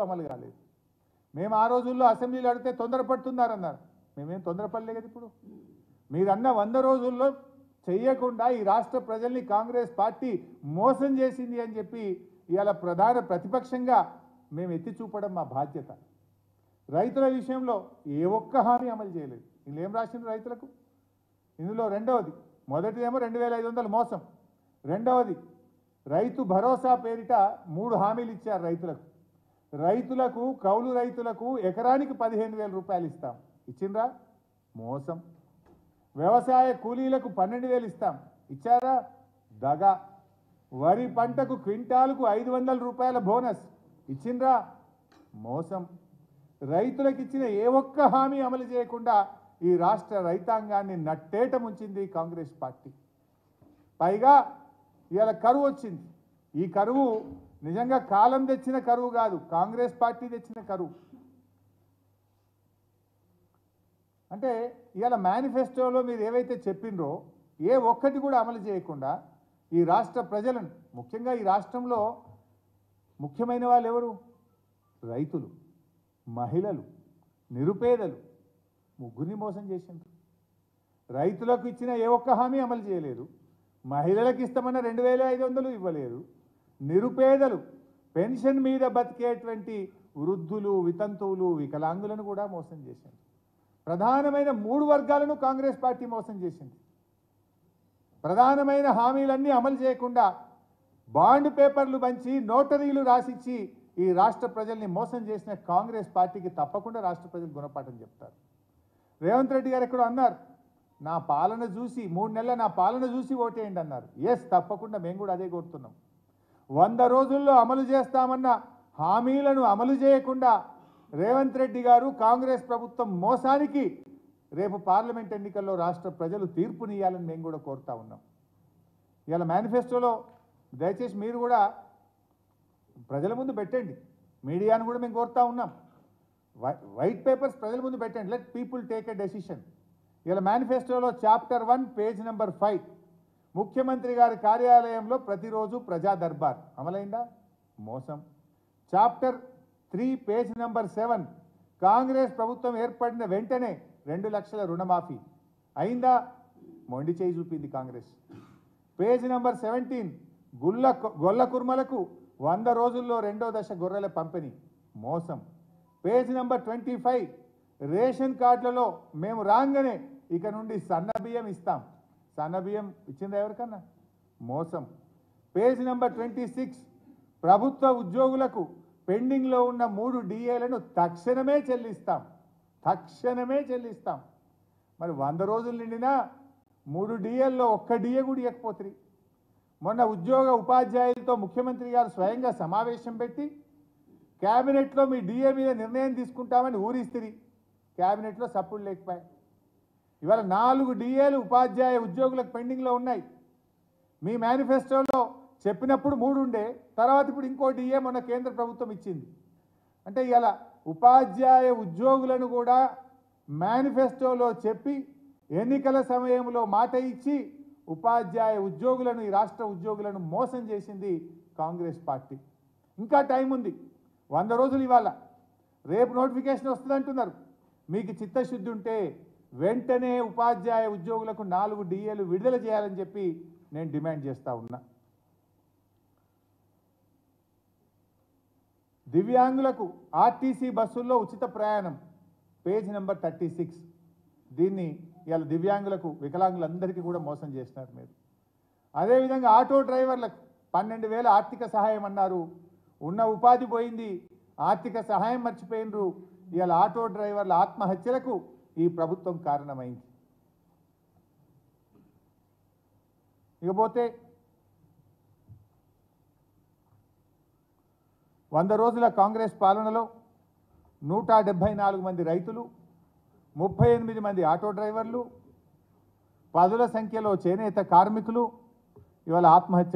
అమలు కాలేదు. మేము ఆ రోజుల్లో అసెంబ్లీలో అడిగితే తొందరపడుతున్నారన్నారు. మేమేం తొందరపడలే కదా. ఇప్పుడు మీరన్న 100 రోజుల్లో చేయకుండా ఈ రాష్ట్ర ప్రజల్ని కాంగ్రెస్ పార్టీ మోసం చేసింది అని చెప్పి ఇవాళ ప్రధాన ప్రతిపక్షంగా మేము ఎత్తి చూపడం మా బాధ్యత. రైతుల విషయంలో ఏ ఒక్క హామీ అమలు చేయలేదు. వీళ్ళు ఏం రాసింది రైతులకు? ఇందులో రెండవది, మొదటిదేమో 2500 మోసం, రెండవది రైతు భరోసా పేరిట 3 హామీలు ఇచ్చారు రైతులకు. రైతులకు కౌలు రైతులకు ఎకరానికి 15,000 రూపాయలు ఇస్తాం, ఇచ్చిండ్రా? మోసం. వ్యవసాయ కూలీలకు 12,000 ఇస్తాం, ఇచ్చారా? దగా. వరి పంటకు క్వింటాలకు 500 రూపాయల బోనస్, ఇచ్చిండ్రా? మోసం. రైతులకు ఇచ్చిన ఏ ఒక్క హామీ అమలు చేయకుండా ఈ రాష్ట్ర రైతాంగాన్ని నట్టేట ముంచింది కాంగ్రెస్ పార్టీ. పైగా ఇవాళ కరువు వచ్చింది. ఈ కరువు నిజంగా కాలం తెచ్చిన కరువు కాదు, కాంగ్రెస్ పార్టీ తెచ్చిన కరువు. అంటే ఇవాళ మేనిఫెస్టోలో మీరు ఏవైతే చెప్పినరో ఏ ఒక్కటి కూడా అమలు చేయకుండా ఈ రాష్ట్ర ప్రజలను, ముఖ్యంగా ఈ రాష్ట్రంలో ముఖ్యమైన వాళ్ళు ఎవరు? రైతులు, మహిళలు, నిరుపేదలు, ముగ్గురిని మోసం చేసిండ్రు. రైతులకు ఇచ్చిన ఏ ఒక్క హామీ అమలు చేయలేదు. మహిళలకు ఇస్తామన్న 2,500 ఇవ్వలేదు. నిరుపేదలు, పెన్షన్ మీద బతికేటువంటి వృద్ధులు, వితంతువులు, వికలాంగులను కూడా మోసం చేసింది. ప్రధానమైన 3 వర్గాలను కాంగ్రెస్ పార్టీ మోసం చేసింది. ప్రధానమైన హామీలన్నీ అమలు చేయకుండా బాండ్ పేపర్లు పంచి నోటరీలు రాసిచ్చి ఈ రాష్ట్ర ప్రజల్ని మోసం చేసిన కాంగ్రెస్ పార్టీకి తప్పకుండా రాష్ట్ర ప్రజలు గుణపాఠం చెప్తారు. రేవంత్ రెడ్డి గారు ఎక్కడో అన్నారు, నా పాలన చూసి 3 నెలల నా పాలన చూసి ఓటేయండి అన్నారు. ఎస్, తప్పకుండా మేము కూడా అదే కోరుతున్నాం. 100 రోజుల్లో అమలు చేస్తామన్న హామీలను అమలు చేయకుండా రేవంత్ రెడ్డి గారు, కాంగ్రెస్ ప్రభుత్వం మోసానికి రేపు పార్లమెంట్ ఎన్నికల్లో రాష్ట్ర ప్రజలు తీర్పునియాలని మేము కూడా కోరుతా ఉన్నాం. ఇవాళ మేనిఫెస్టోలో దయచేసి మీరు కూడా ప్రజల ముందు పెట్టండి, మీడియాను కూడా మేము కోరుతా ఉన్నాం. వైట్ పేపర్స్ ప్రజల ముందు పెట్టండి. Let people take a decision. ఇలా మేనిఫెస్టోలో చాప్టర్ 1 పేజ్ నెంబర్ 5 ముఖ్యమంత్రి గారి కార్యాలయంలో ప్రతిరోజు ప్రజా దర్బార్ అమలైందా? మోసం. చాప్టర్ 3 పేజ్ నెంబర్ 7 కాంగ్రెస్ ప్రభుత్వం ఏర్పడిన వెంటనే 2 లక్షల రుణమాఫీ అయిందా? మొండి చేయి చూపింది కాంగ్రెస్. పేజ్ నెంబర్ 17 గొల్ల కుర్మలకు 100 రోజుల్లో 2వ దశ గొర్రెల పంపిణీ, మోసం. పేజ్ నెంబర్ 25 రేషన్ కార్డులలో మేము రాగానే ఇక నుండి సన్న బియ్యం ఇస్తాం, సన్న బియ్యం ఇచ్చిందా ఎవరికన్నా? మోసం. పేజ్ నెంబర్ 26 ప్రభుత్వ ఉద్యోగులకు పెండింగ్లో ఉన్న 3 డిఏలను తక్షణమే చెల్లిస్తాం, తక్షణమే చెల్లిస్తాం. మరి 100 రోజులు నిండినా 3 డిఏల్లో ఒక్క డిఏ కూడా ఇవ్వకపోతుంది. మొన్న ఉద్యోగ ఉపాధ్యాయులతో ముఖ్యమంత్రి గారు స్వయంగా సమావేశం పెట్టి క్యాబినెట్లో మీ డిఏ మీద నిర్ణయం తీసుకుంటామని ఊరిస్తిరి. క్యాబినెట్లో సప్పుడు లేకపోయాయి. ఇవాళ 4 డిఏలు ఉపాధ్యాయ ఉద్యోగులకు పెండింగ్లో ఉన్నాయి. మీ మేనిఫెస్టోలో చెప్పినప్పుడు 3 ఉండే, తర్వాత ఇప్పుడు ఇంకో డిఏ మొన్న కేంద్ర ప్రభుత్వం ఇచ్చింది. అంటే ఇవాళ ఉపాధ్యాయ ఉద్యోగులను కూడా మేనిఫెస్టోలో చెప్పి ఎన్నికల సమయంలో మాట ఇచ్చి ఉపాధ్యాయ ఉద్యోగులను, ఈ రాష్ట్ర ఉద్యోగులను మోసం చేసింది కాంగ్రెస్ పార్టీ. ఇంకా టైం ఉంది, 100 రోజులు ఇవాళ, రేపు నోటిఫికేషన్ వస్తుంది అంటున్నారు. మీకు చిత్తశుద్ధి ఉంటే వెంటనే ఉపాధ్యాయ ఉద్యోగులకు 4 డిఏలు విడుదల చేయాలని చెప్పి నేను డిమాండ్ చేస్తూ ఉన్నా. దివ్యాంగులకు ఆర్టీసీ బస్సుల్లో ఉచిత ప్రయాణం, పేజ్ నెంబర్ 36. దీన్ని ఇవాళ దివ్యాంగులకు, వికలాంగులందరికీ కూడా మోసం చేసినారు మీరు. అదేవిధంగా ఆటో డ్రైవర్లకు 12,000 ఆర్థిక సహాయం అన్నారు. ఉన్న ఉపాధి పోయింది, ఆర్థిక సహాయం మర్చిపోయినరు. ఇవాళ ఆటో డ్రైవర్ల ఆత్మహత్యలకు ఈ ప్రభుత్వం కారణమైంది. ఇకపోతే 100 రోజుల కాంగ్రెస్ పాలనలో 174 మంది రైతులు, 38 మంది ఆటో డ్రైవర్లు, 10ల సంఖ్యలో చేనేత కార్మికులు ఇవాళ ఆత్మహత్య